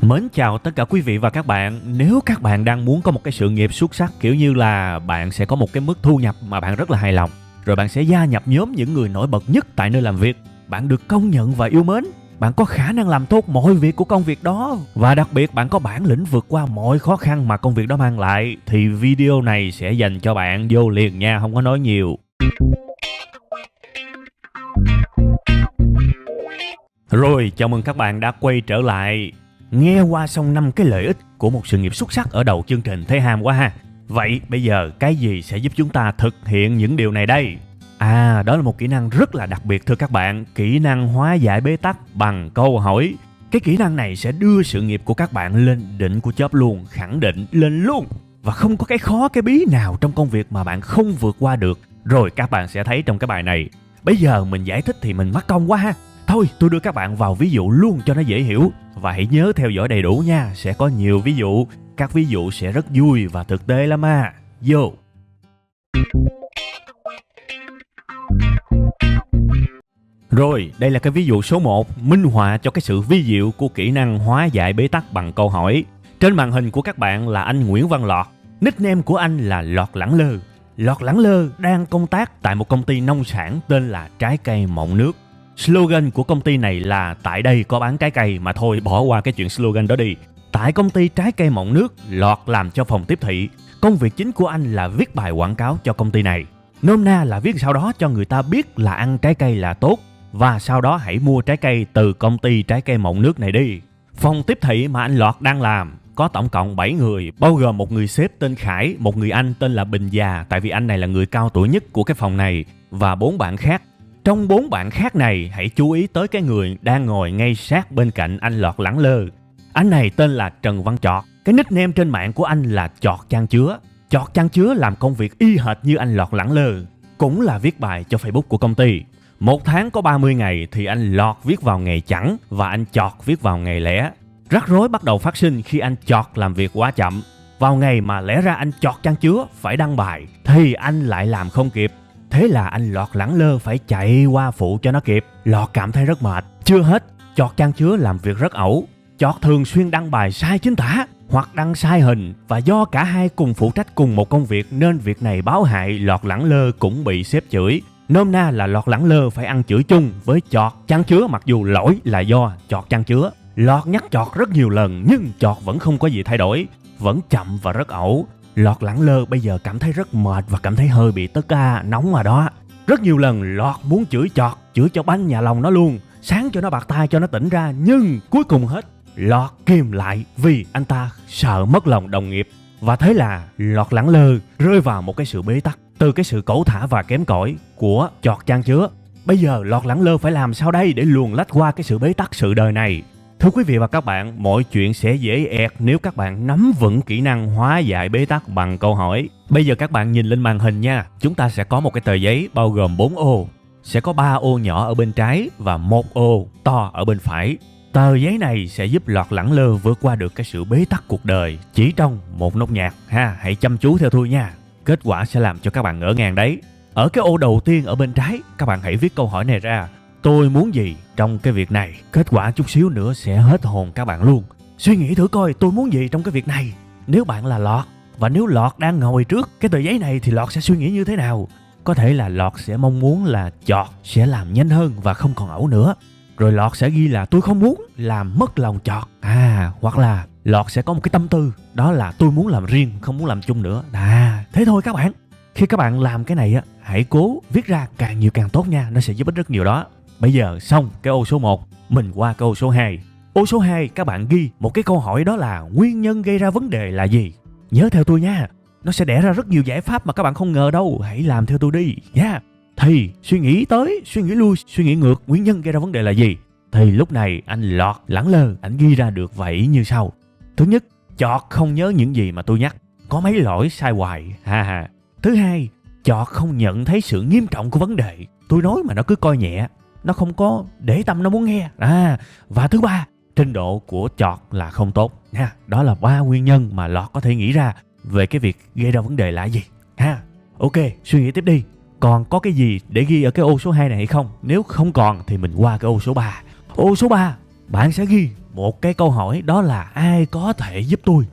Mến chào tất cả quý vị và các bạn. Nếu các bạn đang muốn có một cái sự nghiệp xuất sắc, kiểu như là bạn sẽ có một cái mức thu nhập mà bạn rất là hài lòng, rồi bạn sẽ gia nhập nhóm những người nổi bật nhất tại nơi làm việc, bạn được công nhận và yêu mến, bạn có khả năng làm tốt mọi việc của công việc đó, và đặc biệt bạn có bản lĩnh vượt qua mọi khó khăn mà công việc đó mang lại, thì video này sẽ dành cho bạn. Vô liền nha, không có nói nhiều. Rồi, chào mừng các bạn đã quay trở lại. Nghe qua xong 5 cái lợi ích của một sự nghiệp xuất sắc ở đầu chương trình, thấy ham quá ha. Vậy bây giờ cái gì sẽ giúp chúng ta thực hiện những điều này đây? Đó là một kỹ năng rất là đặc biệt thưa các bạn, kỹ năng hóa giải bế tắc bằng câu hỏi. Cái kỹ năng này sẽ đưa sự nghiệp của các bạn lên đỉnh của chóp luôn, khẳng định lên luôn. Và không có cái khó cái bí nào trong công việc mà bạn không vượt qua được. Rồi các bạn sẽ thấy trong cái bài này. Bây giờ mình giải thích thì mình mắc công quá ha. Thôi tôi đưa các bạn vào ví dụ luôn cho nó dễ hiểu. Và hãy nhớ theo dõi đầy đủ nha, sẽ có nhiều ví dụ. Các ví dụ sẽ rất vui và thực tế lắm à. Vô! Rồi, đây là cái ví dụ số 1, minh họa cho cái sự vi diệu của kỹ năng hóa giải bế tắc bằng câu hỏi. Trên màn hình của các bạn là anh Nguyễn Văn Lọt. Nickname của anh là Lọt Lẳng Lơ. Lọt Lẳng Lơ đang công tác tại một công ty nông sản tên là Trái Cây Mọng Nước. Slogan của công ty này là tại đây có bán trái cây, mà thôi bỏ qua cái chuyện slogan đó đi. Tại công ty Trái Cây Mọng Nước, Lọt làm cho phòng tiếp thị. Công việc chính của anh là viết bài quảng cáo cho công ty này. Nôm na là viết sau đó cho người ta biết là ăn trái cây là tốt, và sau đó hãy mua trái cây từ công ty Trái Cây Mọng Nước này đi. Phòng tiếp thị mà anh Lọt đang làm có tổng cộng 7 người, bao gồm một người sếp tên Khải, một người anh tên là Bình Già, tại vì anh này là người cao tuổi nhất của cái phòng này, và 4 bạn khác. Trong 4 bạn khác này, hãy chú ý tới cái người đang ngồi ngay sát bên cạnh anh Lọt Lẳng Lơ. Anh này tên là Trần Văn Chọt. Cái nickname trên mạng của anh là Chọt Chan Chứa. Chọt Chan Chứa làm công việc y hệt như anh Lọt Lẳng Lơ, cũng là viết bài cho Facebook của công ty. Một tháng có 30 ngày thì anh Lọt viết vào ngày chẵn và anh Chọt viết vào ngày lẻ. Rắc rối bắt đầu phát sinh khi anh Chọt làm việc quá chậm. Vào ngày mà lẽ ra anh Chọt Chan Chứa phải đăng bài thì anh lại làm không kịp. Thế là anh Lọt Lẳng Lơ phải chạy qua phụ cho nó kịp. Lọt cảm thấy rất mệt. Chưa hết, Chọt Chan Chứa làm việc rất ẩu. Chọt thường xuyên đăng bài sai chính tả hoặc đăng sai hình, và do cả hai cùng phụ trách cùng một công việc nên việc này báo hại Lọt Lẳng Lơ cũng bị sếp chửi. Nôm na là Lọt Lẳng Lơ phải ăn chửi chung với Chọt Chan Chứa, mặc dù lỗi là do Chọt Chan Chứa. Lọt nhắc Chọt rất nhiều lần nhưng Chọt vẫn không có gì thay đổi, vẫn chậm và rất ẩu. Lọt Lẳng Lơ bây giờ cảm thấy rất mệt và cảm thấy hơi bị tức nóng rồi đó. Rất nhiều lần Lọt muốn chửi Chọt, chửi cho banh nhà lòng nó luôn, sáng cho nó bạc tai cho nó tỉnh ra, nhưng cuối cùng hết Lọt kìm lại vì anh ta sợ mất lòng đồng nghiệp. Và thế là Lọt Lẳng Lơ rơi vào một cái sự bế tắc từ cái sự cẩu thả và kém cỏi của Chọt Chan Chứa. Bây giờ Lọt Lẳng Lơ phải làm sao đây để luồn lách qua cái sự bế tắc sự đời này? Thưa quý vị và các bạn, mọi chuyện sẽ dễ ẹt nếu các bạn nắm vững kỹ năng hóa giải bế tắc bằng câu hỏi. Bây giờ các bạn nhìn lên màn hình nha. Chúng ta sẽ có một cái tờ giấy bao gồm 4 ô. Sẽ có 3 ô nhỏ ở bên trái và 1 ô to ở bên phải. Tờ giấy này sẽ giúp Lọt Lẳng Lơ vượt qua được cái sự bế tắc cuộc đời chỉ trong một nốt nhạc ha. Hãy chăm chú theo tôi nha. Kết quả sẽ làm cho các bạn ngỡ ngàng đấy. Ở cái ô đầu tiên ở bên trái, các bạn hãy viết câu hỏi này ra. Tôi muốn gì trong cái việc này? Kết quả chút xíu nữa sẽ hết hồn các bạn luôn. Suy nghĩ thử coi tôi muốn gì trong cái việc này. Nếu bạn là Lọt, và nếu Lọt đang ngồi trước cái tờ giấy này thì Lọt sẽ suy nghĩ như thế nào? Có thể là Lọt sẽ mong muốn là Chọt sẽ làm nhanh hơn và không còn ẩu nữa. Rồi Lọt sẽ ghi là tôi không muốn làm mất lòng Chọt. Hoặc là Lọt sẽ có một cái tâm tư, đó là tôi muốn làm riêng, không muốn làm chung nữa. Thế thôi các bạn. Khi các bạn làm cái này hãy cố viết ra càng nhiều càng tốt nha, nó sẽ giúp ích rất nhiều đó. Bây giờ xong cái ô số 1, mình qua cái ô số 2. Ô số 2 các bạn ghi một cái câu hỏi, đó là nguyên nhân gây ra vấn đề là gì? Nhớ theo tôi nha, nó sẽ đẻ ra rất nhiều giải pháp mà các bạn không ngờ đâu. Hãy làm theo tôi đi nha. Thì suy nghĩ tới, suy nghĩ lui, suy nghĩ ngược, nguyên nhân gây ra vấn đề là gì? Thì lúc này anh Lọt Lẳng Lơ anh ghi ra được vậy như sau. Thứ nhất, Chọt không nhớ những gì mà tôi nhắc, có mấy lỗi sai hoài. Thứ hai, Chọt không nhận thấy sự nghiêm trọng của vấn đề, tôi nói mà nó cứ coi nhẹ, nó không có để tâm, nó muốn nghe. Và thứ ba, trình độ của Chọt là không tốt nha. Đó là 3 nguyên nhân mà Lọt có thể nghĩ ra về cái việc gây ra vấn đề là gì ha. Ok, suy nghĩ tiếp đi. Còn có cái gì để ghi ở cái ô số 2 này hay không? Nếu không còn thì mình qua cái ô số 3. Ô số 3, bạn sẽ ghi một cái câu hỏi, đó là ai có thể giúp tôi.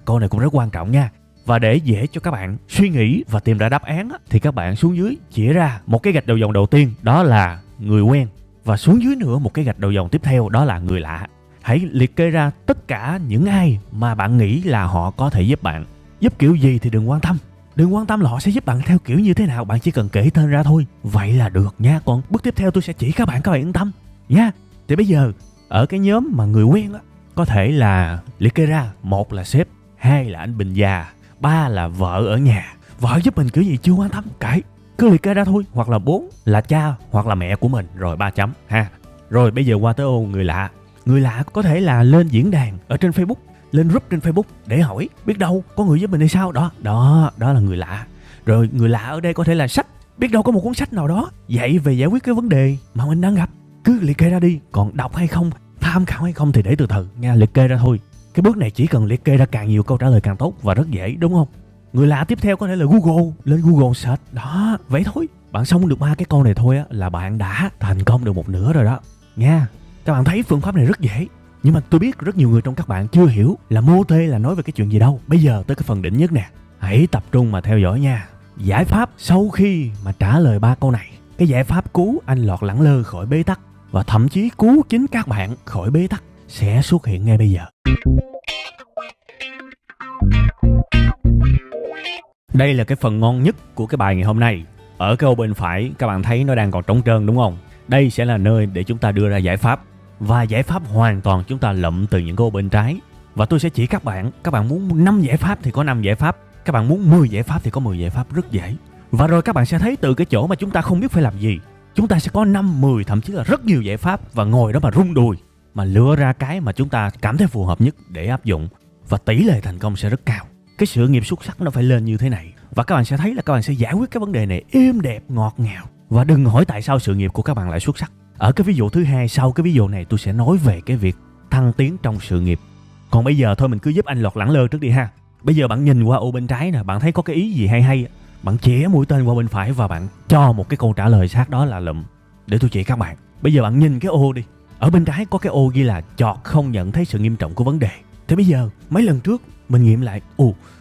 Câu này cũng rất quan trọng nha. Và để dễ cho các bạn suy nghĩ và tìm ra đáp án thì các bạn xuống dưới chỉ ra một cái gạch đầu dòng đầu tiên, đó là người quen. Và xuống dưới nữa một cái gạch đầu dòng tiếp theo, đó là người lạ. Hãy liệt kê ra tất cả những ai mà bạn nghĩ là họ có thể giúp bạn. Giúp kiểu gì thì đừng quan tâm. Đừng quan tâm là họ sẽ giúp bạn theo kiểu như thế nào, bạn chỉ cần kể tên ra thôi. Vậy là được nha. Còn bước tiếp theo tôi sẽ chỉ các bạn yên tâm nha. Thì bây giờ ở cái nhóm mà người quen có thể là liệt kê ra: một là sếp, hai là anh Bình già, ba là vợ ở nhà. Vợ giúp mình kiểu gì chưa quan tâm, kệ, cứ liệt kê ra thôi. Hoặc là 4 là cha hoặc là mẹ của mình, rồi 3 chấm ha. Rồi bây giờ qua tới ô người lạ. Người lạ có thể là lên diễn đàn ở trên Facebook, lên group trên Facebook để hỏi, biết đâu có người giúp mình hay sao. Đó là người lạ. Rồi người lạ ở đây có thể là sách, biết đâu có một cuốn sách nào đó dạy về giải quyết cái vấn đề mà mình đang gặp. Cứ liệt kê ra đi. Còn đọc hay không, tham khảo hay không thì để từ từ nha, liệt kê ra thôi. Cái bước này chỉ cần liệt kê ra càng nhiều câu trả lời càng tốt và rất dễ, đúng không? Người lạ tiếp theo có thể là Google, lên Google search. Đó, vậy thôi. Bạn xong được 3 cái câu này thôi là bạn đã thành công được một nửa rồi đó nha. Các bạn thấy phương pháp này rất dễ. Nhưng mà tôi biết rất nhiều người trong các bạn chưa hiểu là mô tê là nói về cái chuyện gì đâu. Bây giờ tới cái phần đỉnh nhất nè. Hãy tập trung mà theo dõi nha. Giải pháp sau khi mà trả lời 3 câu này, cái giải pháp cứu anh Lọt Lẳng Lơ khỏi bế tắc, và thậm chí cứu chính các bạn khỏi bế tắc, sẽ xuất hiện ngay bây giờ. Đây là cái phần ngon nhất của cái bài ngày hôm nay. Ở cái ô bên phải các bạn thấy nó đang còn trống trơn đúng không? Đây sẽ là nơi để chúng ta đưa ra giải pháp. Và giải pháp hoàn toàn chúng ta lụm từ những cái ô bên trái. Và tôi sẽ chỉ các bạn muốn 5 giải pháp thì có 5 giải pháp. Các bạn muốn 10 giải pháp thì có 10 giải pháp, rất dễ. Và rồi các bạn sẽ thấy từ cái chỗ mà chúng ta không biết phải làm gì, chúng ta sẽ có 5, 10, thậm chí là rất nhiều giải pháp. Và ngồi đó mà rung đùi, mà lựa ra cái mà chúng ta cảm thấy phù hợp nhất để áp dụng. Và tỷ lệ thành công sẽ rất cao. Cái sự nghiệp xuất sắc nó phải lên như thế này. Và các bạn sẽ thấy là các bạn sẽ giải quyết cái vấn đề này êm đẹp, ngọt ngào. Và đừng hỏi tại sao sự nghiệp của các bạn lại xuất sắc. Ở cái ví dụ thứ hai, sau cái ví dụ này tôi sẽ nói về cái việc thăng tiến trong sự nghiệp. Còn bây giờ thôi mình cứ giúp anh Lọt Lẳng Lơ trước đi ha. Bây giờ bạn nhìn qua ô bên trái nè, bạn thấy có cái ý gì hay, bạn chĩa mũi tên qua bên phải và bạn cho một cái câu trả lời sát đó là lụm. Để tôi chỉ các bạn. Bây giờ bạn nhìn cái ô đi. Ở bên trái có cái ô ghi là chọt không nhận thấy sự nghiêm trọng của vấn đề. Thế bây giờ mấy lần trước mình nghiệm lại,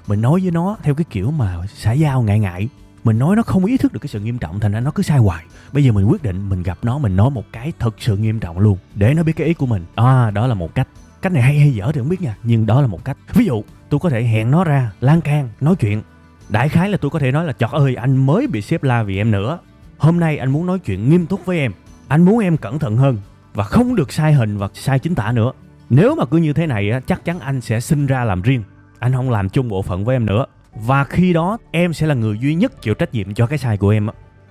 mình nói với nó theo cái kiểu mà xã giao ngại. Mình nói nó không ý thức được cái sự nghiêm trọng, thành ra nó cứ sai hoài. Bây giờ mình quyết định mình gặp nó, mình nói một cái thực sự nghiêm trọng luôn, để nó biết cái ý của mình. Đó là một cách. Cách này hay dở thì không biết nha, nhưng đó là một cách. Ví dụ tôi có thể hẹn nó ra lan can nói chuyện. Đại khái là tôi có thể nói là: Chọt ơi, anh mới bị sếp la vì em nữa. Hôm nay anh muốn nói chuyện nghiêm túc với em. Anh muốn em cẩn thận hơn và không được sai hình và sai chính tả nữa. Nếu mà cứ như thế này chắc chắn anh sẽ sinh ra làm riêng. Anh không làm chung bộ phận với em nữa. Và khi đó em sẽ là người duy nhất chịu trách nhiệm cho cái sai của em.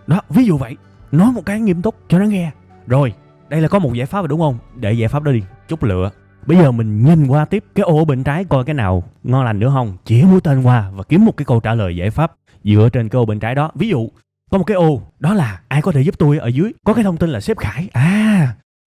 Đó, ví dụ vậy. Nói một cái nghiêm túc cho nó nghe. Rồi, đây là có một giải pháp rồi đúng không? Để giải pháp đó đi, chút lựa. Bây giờ mình nhìn qua tiếp cái ô bên trái coi cái nào ngon lành nữa không. Chỉ mũi tên qua và kiếm một cái câu trả lời giải pháp dựa trên cái ô bên trái đó. Ví dụ, có một cái ô, đó là ai có thể giúp tôi. Ở dưới có cái thông tin là sếp Khải.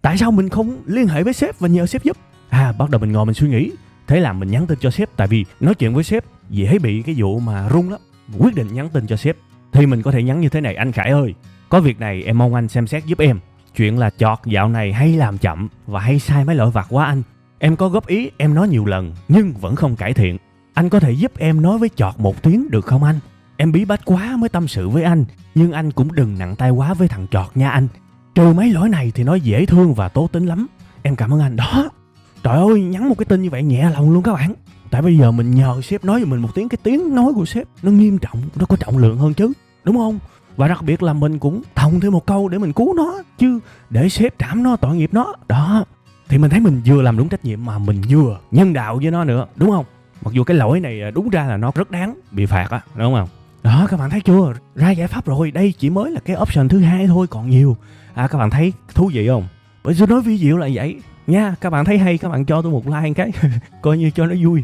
Tại sao mình không liên hệ với sếp và nhờ sếp giúp? Bắt đầu mình ngồi mình suy nghĩ. Thế là mình nhắn tin cho sếp. Tại vì nói chuyện với sếp dễ bị cái vụ mà rung lắm. Quyết định nhắn tin cho sếp thì mình có thể nhắn như thế này: anh Khải ơi, có việc này em mong anh xem xét giúp em. Chuyện là Chọt dạo này hay làm chậm và hay sai mấy lỗi vặt quá anh. Em có góp ý em nói nhiều lần nhưng vẫn không cải thiện. Anh có thể giúp em nói với Chọt một tiếng được không anh? Em bí bách quá mới tâm sự với anh, nhưng anh cũng đừng nặng tay quá với thằng Chọt nha anh. Trừ mấy lỗi này thì nó dễ thương và tố tính lắm. Em cảm ơn anh. Đó, trời ơi, nhắn một cái tin như vậy nhẹ lòng luôn các bạn. Tại bây giờ mình nhờ sếp nói cho mình một tiếng, cái tiếng nói của sếp nó nghiêm trọng, nó có trọng lượng hơn chứ, đúng không? Và đặc biệt là mình cũng thòng thêm một câu để mình cứu nó, chứ để sếp trảm nó, tội nghiệp nó. Đó, thì mình thấy mình vừa làm đúng trách nhiệm mà mình vừa nhân đạo với nó nữa, đúng không? Mặc dù cái lỗi này đúng ra là nó rất đáng bị phạt đúng không? Đó, các bạn thấy chưa? Ra giải pháp rồi. Đây chỉ mới là cái option thứ hai thôi, còn nhiều. Các bạn thấy thú vị không? Bởi tôi nói ví dụ là vậy nha. Các bạn thấy hay, các bạn cho tôi một like cái coi như cho nó vui.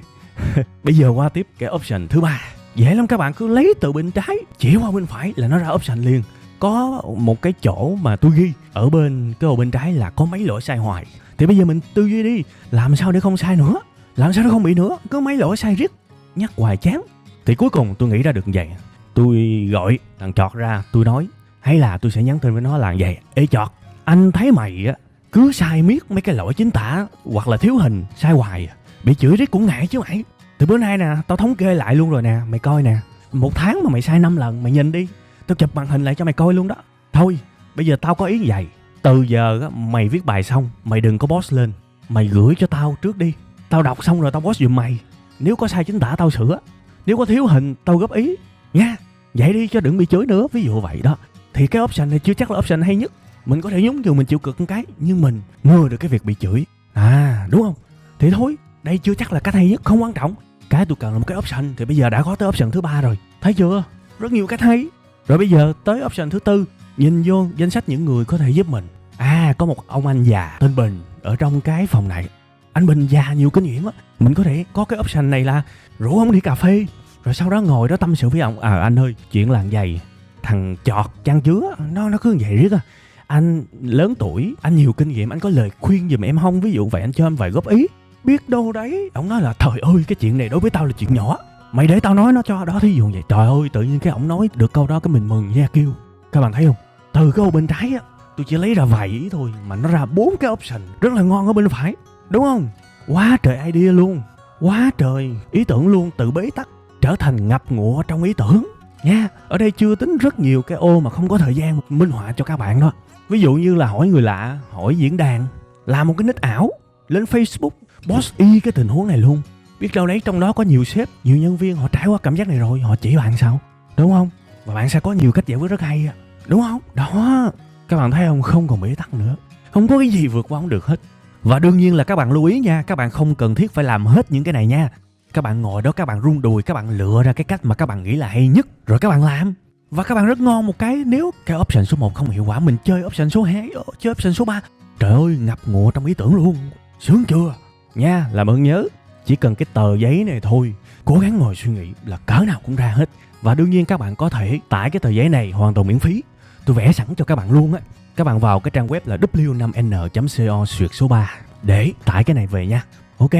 Bây giờ qua tiếp cái option thứ 3. Dễ lắm, các bạn cứ lấy từ bên trái chỉ qua bên phải là nó ra option liền. Có một cái chỗ mà tôi ghi ở bên cái ô bên trái là có mấy lỗi sai hoài. Thì bây giờ mình tư duy đi, làm sao để không sai nữa, làm sao để không bị nữa, cứ mấy lỗi sai riết nhắc hoài chán. Thì cuối cùng tôi nghĩ ra được vậy. Tôi gọi thằng Chọt ra, tôi nói, hay là tôi sẽ nhắn tin với nó là vậy: Ê Chọt, anh thấy mày Cứ sai miết mấy cái lỗi chính tả hoặc là thiếu hình, sai hoài à. Bị chửi riết cũng ngại chứ mày. Từ bữa nay nè, tao thống kê lại luôn rồi nè, mày coi nè. 1 tháng mà mày sai 5 lần, mày nhìn đi. Tao chụp màn hình lại cho mày coi luôn đó. Thôi, bây giờ tao có ý như vậy. Từ giờ á, mày viết bài xong, mày đừng có post lên. Mày gửi cho tao trước đi. Tao đọc xong rồi tao post giùm mày. Nếu có sai chính tả tao sửa. Nếu có thiếu hình tao góp ý nha. Vậy đi cho đừng bị chửi nữa. Ví dụ vậy đó. Thì cái option này chưa chắc là option hay nhất. Mình có thể nhún nhường mình chịu cực một cái, nhưng mình ngừa được cái việc bị chửi. À đúng không? Thì thôi, đây chưa chắc là cách hay nhất, không quan trọng. Cái tôi cần là một cái option. Thì bây giờ đã có tới option thứ 3 rồi. Thấy chưa? Rất nhiều cách hay. Rồi bây giờ tới option thứ 4. Nhìn vô danh sách những người có thể giúp mình. À, có một ông anh già tên Bình ở trong cái phòng này. Anh Bình già nhiều kinh nghiệm á. Mình có thể có cái option này là rủ ông đi cà phê, rồi sau đó ngồi đó tâm sự với ông. Anh ơi, chuyện làng giày, thằng chọt chăn chứa nó cứ vậy riết á. Anh lớn tuổi, anh nhiều kinh nghiệm, anh có lời khuyên giùm em không? Ví dụ vậy, anh cho em vài góp ý. Biết đâu đấy ông nói là trời ơi, cái chuyện này đối với tao là chuyện nhỏ, mày để tao nói nó cho. Đó, thí dụ vậy. Trời ơi, tự nhiên cái ổng nói được câu đó cái mình mừng nha kêu. Các bạn thấy không? Từ cái ô bên trái á, tôi chỉ lấy ra vài ý thôi mà nó ra 4 cái option rất là ngon ở bên phải, đúng không? Quá trời idea luôn, quá trời ý tưởng luôn. Từ bế tắc trở thành ngập ngụa trong ý tưởng nha. Ở đây chưa tính rất nhiều cái ô mà không có thời gian minh họa cho các bạn đó. Ví dụ như là hỏi người lạ, hỏi diễn đàn, làm một cái nick ảo lên Facebook, post y cái tình huống này luôn. Biết đâu đấy trong đó có nhiều sếp, nhiều nhân viên họ trải qua cảm giác này rồi, họ chỉ bạn sao, đúng không? Và bạn sẽ có nhiều cách giải quyết rất hay, đúng không? Đó, các bạn thấy không? Không còn bế tắc nữa, không có cái gì vượt qua không được hết. Và đương nhiên là các bạn lưu ý nha, các bạn không cần thiết phải làm hết những cái này nha. Các bạn ngồi đó, các bạn rung đùi, các bạn lựa ra cái cách mà các bạn nghĩ là hay nhất, rồi các bạn làm. Và các bạn rất ngon một cái, nếu cái option số 1 không hiệu quả, mình chơi option số 2, chơi option số 3. Trời ơi, ngập ngụa trong ý tưởng luôn. Sướng chưa? Nha, làm ơn nhớ, chỉ cần cái tờ giấy này thôi, cố gắng ngồi suy nghĩ là cỡ nào cũng ra hết. Và đương nhiên các bạn có thể tải cái tờ giấy này hoàn toàn miễn phí. Tôi vẽ sẵn cho các bạn luôn á. Các bạn vào cái trang web là w5n.co/số 3 để tải cái này về nha. Ok,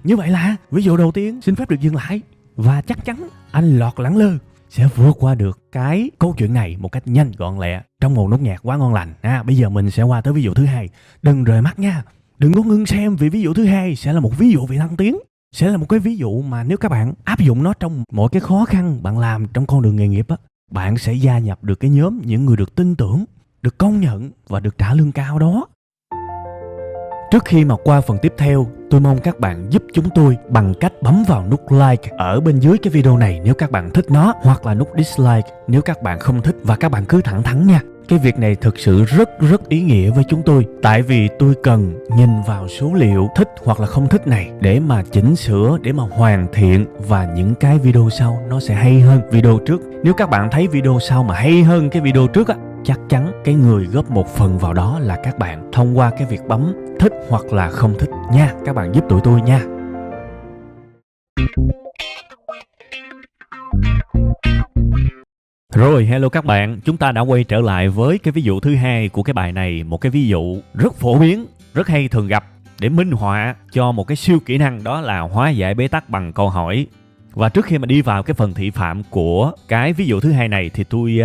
như vậy là ví dụ đầu tiên xin phép được dừng lại. Và chắc chắn anh Lọt Lẳng Lơ sẽ vượt qua được cái câu chuyện này một cách nhanh gọn lẹ trong một nốt nhạc quá ngon lành. Bây giờ mình sẽ qua tới ví dụ thứ 2. Đừng rời mắt nha, đừng có ngưng xem, vì ví dụ thứ 2 sẽ là một ví dụ về thăng tiến. Sẽ là một cái ví dụ mà nếu các bạn áp dụng nó trong mọi cái khó khăn bạn làm trong con đường nghề nghiệp á, bạn sẽ gia nhập được cái nhóm những người được tin tưởng, được công nhận và được trả lương cao đó. Trước khi mà qua phần tiếp theo, tôi mong các bạn giúp chúng tôi bằng cách bấm vào nút like ở bên dưới cái video này nếu các bạn thích nó, hoặc là nút dislike nếu các bạn không thích, và các bạn cứ thẳng thắn nha. Cái việc này thực sự rất ý nghĩa với chúng tôi, tại vì tôi cần nhìn vào số liệu thích hoặc là không thích này để mà chỉnh sửa, để mà hoàn thiện, và những cái video sau nó sẽ hay hơn video trước. Nếu các bạn thấy video sau mà hay hơn cái video trước á, chắc chắn cái người góp một phần vào đó là các bạn, thông qua cái việc bấm thích hoặc là không thích nha. Các bạn giúp tụi tôi nha. Rồi, hello các bạn, chúng ta đã quay trở lại với cái ví dụ thứ 2 của cái bài này. Một cái ví dụ rất phổ biến, rất hay thường gặp để minh họa cho một cái siêu kỹ năng, đó là hóa giải bế tắc bằng câu hỏi. Và trước khi mà đi vào cái phần thị phạm của cái ví dụ thứ 2 này thì tôi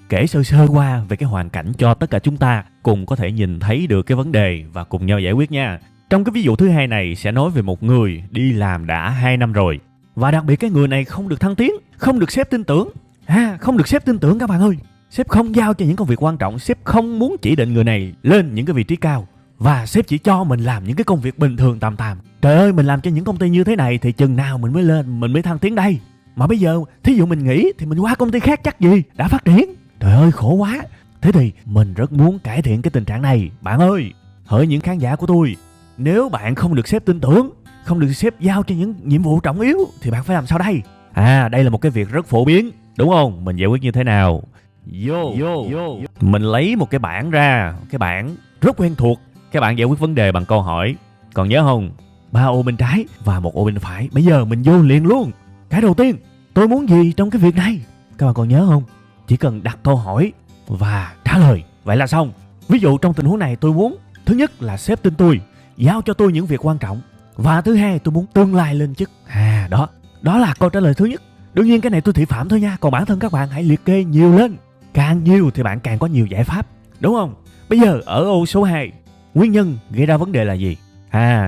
kể sơ qua về cái hoàn cảnh cho tất cả chúng ta cùng có thể nhìn thấy được cái vấn đề và cùng nhau giải quyết nha. Trong cái ví dụ thứ 2 này sẽ nói về một người đi làm đã 2 năm rồi, và đặc biệt cái người này không được thăng tiến, không được sếp tin tưởng. Không được sếp tin tưởng các bạn ơi. Sếp không giao cho những công việc quan trọng, sếp không muốn chỉ định người này lên những cái vị trí cao, và sếp chỉ cho mình làm những cái công việc bình thường tầm. Trời ơi, mình làm cho những công ty như thế này thì chừng nào mình mới lên, mình mới thăng tiến đây. Mà bây giờ thí dụ mình nghỉ thì mình qua công ty khác chắc gì đã phát triển. Trời ơi, khổ quá. Thế thì mình rất muốn cải thiện cái tình trạng này. Bạn ơi, hỡi những khán giả của tôi, nếu bạn không được sếp tin tưởng, không được sếp giao cho những nhiệm vụ trọng yếu thì bạn phải làm sao đây? Đây là một cái việc rất phổ biến, đúng không? Mình giải quyết như thế nào? Mình lấy một cái bảng ra, cái bảng rất quen thuộc. Các bạn giải quyết vấn đề bằng câu hỏi. Còn nhớ không? 3 ô bên trái và 1 ô bên phải. Bây giờ mình vô liền luôn. Cái đầu tiên, tôi muốn gì trong cái việc này? Các bạn còn nhớ không? Chỉ cần đặt câu hỏi và trả lời, vậy là xong. Ví dụ trong tình huống này tôi muốn, thứ nhất là sếp tin tôi, giao cho tôi những việc quan trọng. Và thứ hai, tôi muốn tương lai lên chức. Đó là câu trả lời thứ nhất. Đương nhiên cái này tôi thị phạm thôi nha, còn bản thân các bạn hãy liệt kê nhiều lên. Càng nhiều thì bạn càng có nhiều giải pháp, đúng không? Bây giờ ở ô số 2, Nguyên nhân gây ra vấn đề là gì?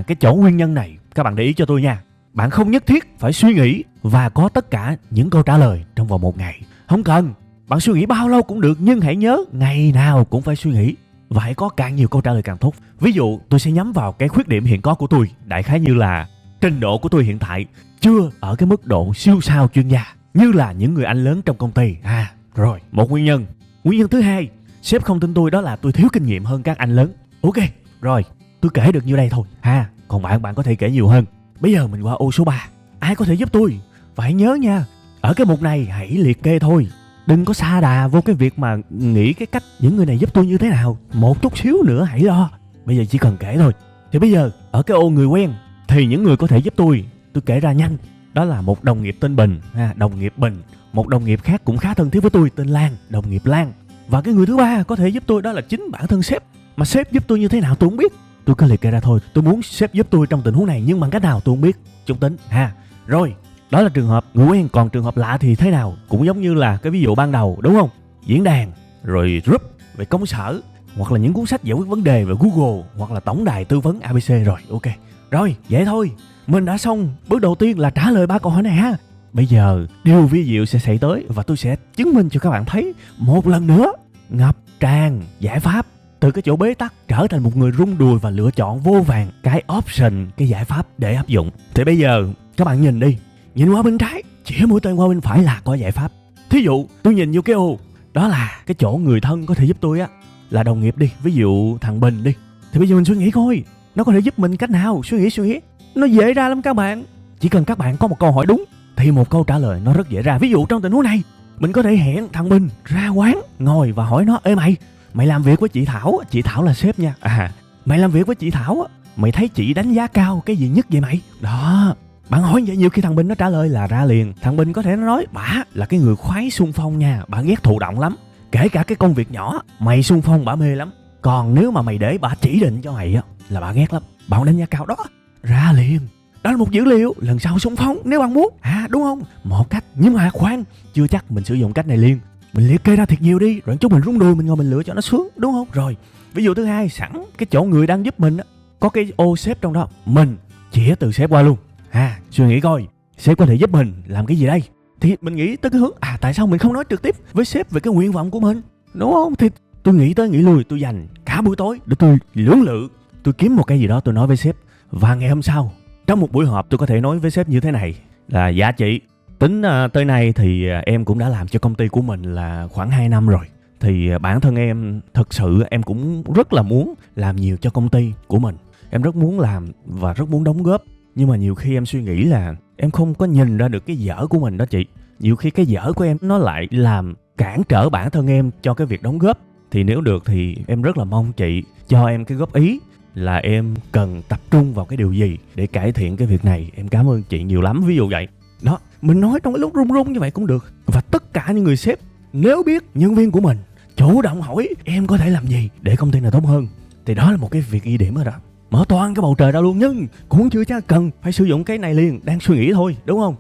Cái chỗ nguyên nhân này các bạn để ý cho tôi nha. Bạn không nhất thiết phải suy nghĩ và có tất cả những câu trả lời trong vòng một ngày. Không cần. Bạn suy nghĩ bao lâu cũng được, nhưng hãy nhớ ngày nào cũng phải suy nghĩ. Và hãy có càng nhiều câu trả lời càng tốt. Ví dụ tôi sẽ nhắm vào cái khuyết điểm hiện có của tôi. Đại khái như là trình độ của tôi hiện tại chưa ở cái mức độ siêu sao chuyên gia như là những người anh lớn trong công ty. Rồi, một nguyên nhân. Nguyên nhân thứ hai, sếp không tin tôi, đó là tôi thiếu kinh nghiệm hơn các anh lớn. Ok, rồi, tôi kể được nhiêu đây thôi. Còn bạn có thể kể nhiều hơn. Bây giờ mình qua ô số 3. Ai có thể giúp tôi? Và hãy nhớ nha, ở cái mục này hãy liệt kê thôi. Đừng có sa đà vô cái việc mà nghĩ cái cách những người này giúp tôi như thế nào. Một chút xíu nữa hãy lo. Bây giờ chỉ cần kể thôi. Thì bây giờ ở cái ô người quen thì những người có thể giúp tôi kể ra nhanh. Đó là một đồng nghiệp tên Bình, đồng nghiệp Bình. Một đồng nghiệp khác cũng khá thân thiết với tôi tên Lan, đồng nghiệp Lan. Và cái người thứ ba có thể giúp tôi đó là chính bản thân sếp. Mà sếp giúp tôi như thế nào tôi không biết. Tôi cứ liệt kê ra thôi. Tôi muốn sếp giúp tôi trong tình huống này, nhưng bằng cách nào tôi không biết. Chúng tính Rồi, đó là trường hợp người quen. Còn trường hợp lạ thì thế nào? Cũng giống như là cái ví dụ ban đầu, đúng không? Diễn đàn, rồi group về công sở, hoặc là những cuốn sách giải quyết vấn đề về Google, hoặc là tổng đài tư vấn ABC. Rồi, ok. Rồi, vậy thôi. Mình đã xong bước đầu tiên là trả lời 3 câu hỏi này ha. Bây giờ điều vi diệu sẽ xảy tới và tôi sẽ chứng minh cho các bạn thấy một lần nữa ngập tràn giải pháp từ cái chỗ bế tắc trở thành một người rung đùi và lựa chọn vô vàn cái option, cái giải pháp để áp dụng. Thì bây giờ các bạn nhìn đi, nhìn qua bên trái, chỉ mũi tên qua bên phải là có giải pháp. Thí dụ tôi nhìn vô cái ô, đó là cái chỗ người thân có thể giúp tôi là đồng nghiệp đi, ví dụ thằng Bình đi. Thì bây giờ mình suy nghĩ coi, nó có thể giúp mình cách nào? Suy nghĩ. Nó dễ ra lắm các bạn. Chỉ cần các bạn có một câu hỏi đúng thì một câu trả lời nó rất dễ ra. Ví dụ trong tình huống này, mình có thể hẹn thằng Bình ra quán ngồi và hỏi nó: Ê mày làm việc với chị Thảo. Chị Thảo là sếp nha. Mày làm việc với chị Thảo, mày thấy chị đánh giá cao cái gì nhất vậy mày? Đó, bạn hỏi vậy nhiều khi thằng Bình nó trả lời là ra liền. Thằng Bình có thể nó nói: Bả là cái người khoái xung phong nha, bả ghét thụ động lắm. Kể cả cái công việc nhỏ, mày xung phong bả mê lắm. Còn nếu mà mày để bả chỉ định cho mày là bả ghét lắm. Bạn đánh giá cao đó, ra liền. Đó là một dữ liệu, lần sau xung phong nếu bạn muốn. Đúng không? Một cách, nhưng mà khoan, chưa chắc mình sử dụng cách này liền. Mình liệt kê ra thiệt nhiều đi, rồi chút mình rung đùi, mình ngồi mình lựa cho nó sướng, đúng không? Rồi, ví dụ thứ hai, sẵn cái chỗ người đang giúp mình có cái ô sếp trong đó, mình chĩa từ sếp qua luôn. Suy nghĩ coi, sếp có thể giúp mình làm cái gì đây? Thì mình nghĩ tới cái hướng, tại sao mình không nói trực tiếp với sếp về cái nguyện vọng của mình, đúng không? Thì tôi nghĩ tới nghĩ lui, tôi dành cả buổi tối để tôi lưỡng lự, tôi kiếm một cái gì đó tôi nói với sếp. Và ngày hôm sau, trong một buổi họp, tôi có thể nói với sếp như thế này là: Dạ chị, tính tới nay thì em cũng đã làm cho công ty của mình là khoảng 2 năm rồi. Thì bản thân em thật sự em cũng rất là muốn làm nhiều cho công ty của mình. Em rất muốn làm và rất muốn đóng góp. Nhưng mà nhiều khi em suy nghĩ là em không có nhìn ra được cái dở của mình đó chị. Nhiều khi cái dở của em nó lại làm cản trở bản thân em cho cái việc đóng góp. Thì nếu được thì em rất là mong chị cho em cái góp ý là em cần tập trung vào cái điều gì để cải thiện cái việc này. Em cảm ơn chị nhiều lắm, ví dụ vậy. Đó, mình nói trong cái lúc run run như vậy cũng được. Và tất cả những người sếp nếu biết nhân viên của mình chủ động hỏi em có thể làm gì để công ty này tốt hơn, thì đó là một cái việc ghi điểm rồi đó. Mở toan cái bầu trời ra luôn, nhưng cũng chưa chắc cần phải sử dụng cái này liền, đang suy nghĩ thôi, đúng không?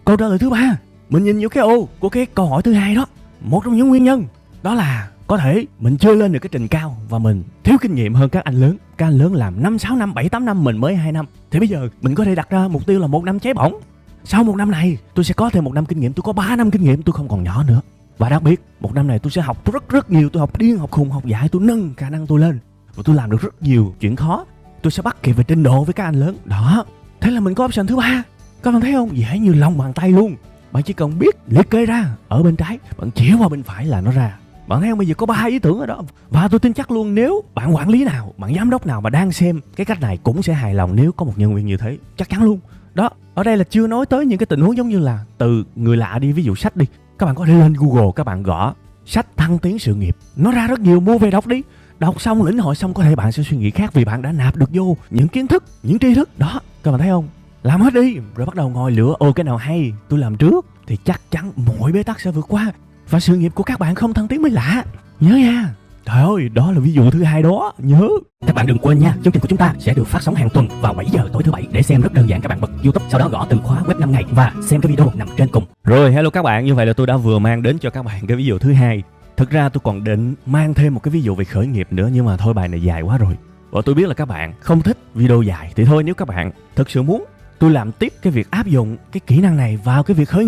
Câu trả lời thứ ba, mình nhìn vô cái ô của cái câu hỏi thứ hai đó. Một trong những nguyên nhân đó là có thể mình chưa lên được cái trình cao và mình thiếu kinh nghiệm hơn các anh lớn. Các anh lớn làm 5, 6 năm, 7, 8 năm, mình mới 2 năm. Thì bây giờ mình có thể đặt ra mục tiêu là 1 năm cháy bỏng. Sau 1 năm này tôi sẽ có thêm 1 năm kinh nghiệm, tôi có 3 năm kinh nghiệm, tôi không còn nhỏ nữa. Và đặc biệt 1 năm này tôi sẽ học rất nhiều, tôi học điên, học khùng, học dại, tôi nâng khả năng tôi lên. Và tôi làm được rất nhiều chuyện khó. Tôi sẽ bắt kịp về trình độ với các anh lớn. Đó, thế là mình có option thứ ba. Các bạn thấy không? Dễ như lòng bàn tay luôn. Bạn chỉ cần biết liệt kê ra ở bên trái, bạn chĩa qua bên phải là nó ra. Bạn thấy không? Bây giờ có 3 ý tưởng ở đó. Và tôi tin chắc luôn nếu bạn quản lý nào, bạn giám đốc nào mà đang xem cái cách này cũng sẽ hài lòng nếu có một nhân viên như thế. Chắc chắn luôn. Đó, ở đây là chưa nói tới những cái tình huống giống như là từ người lạ đi, ví dụ sách đi. Các bạn có thể lên Google, các bạn gõ sách thăng tiến sự nghiệp. Nó ra rất nhiều, mua về đọc đi. Đọc xong, lĩnh hội xong, có thể bạn sẽ suy nghĩ khác vì bạn đã nạp được vô những kiến thức, những tri thức. Đó, các bạn thấy không? Làm hết đi, rồi bắt đầu ngồi lựa, cái nào hay, tôi làm trước. Thì chắc chắn mỗi bế tắc sẽ vượt qua. Và sự nghiệp của các bạn không thăng tiến mới lạ. Nhớ nha. Trời ơi, đó là ví dụ thứ hai đó, nhớ. Các bạn đừng quên nha, chương trình của chúng ta sẽ được phát sóng hàng tuần vào 7 giờ tối thứ Bảy. Để xem rất đơn giản, các bạn bật YouTube, sau đó gõ từ khóa web 5 ngày và xem cái video nằm trên cùng. Rồi, hello các bạn, như vậy là tôi đã vừa mang đến cho các bạn cái ví dụ thứ hai. Thực ra tôi còn định mang thêm một cái ví dụ về khởi nghiệp nữa, nhưng mà thôi bài này dài quá rồi. Và tôi biết là các bạn không thích video dài, thì thôi, nếu các bạn thực sự muốn tôi làm tiếp cái việc áp dụng cái kỹ năng này vào cái việc khởi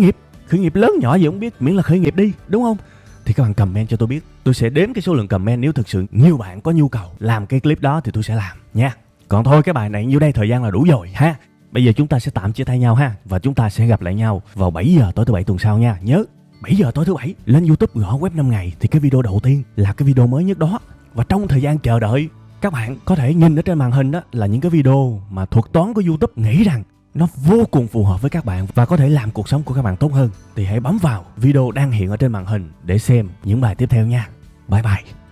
nghiệp lớn nhỏ gì không biết, miễn là khởi nghiệp đi, đúng không? Thì các bạn comment cho tôi biết. Tôi sẽ đếm cái số lượng comment, nếu thực sự nhiều bạn có nhu cầu làm cái clip đó thì tôi sẽ làm nha. Còn thôi cái bài này nhiêu đây, thời gian là đủ rồi ha. Bây giờ chúng ta sẽ tạm chia tay nhau ha, và chúng ta sẽ gặp lại nhau vào 7 giờ tối thứ Bảy tuần sau nha. Nhớ 7 giờ tối thứ Bảy lên YouTube gõ web 5 ngày thì cái video đầu tiên là cái video mới nhất đó. Và trong thời gian chờ đợi, các bạn có thể nhìn ở trên màn hình đó là những cái video mà thuật toán của YouTube nghĩ rằng nó vô cùng phù hợp với các bạn và có thể làm cuộc sống của các bạn tốt hơn. Thì hãy bấm vào video đang hiện ở trên màn hình để xem những bài tiếp theo nha. Bye bye.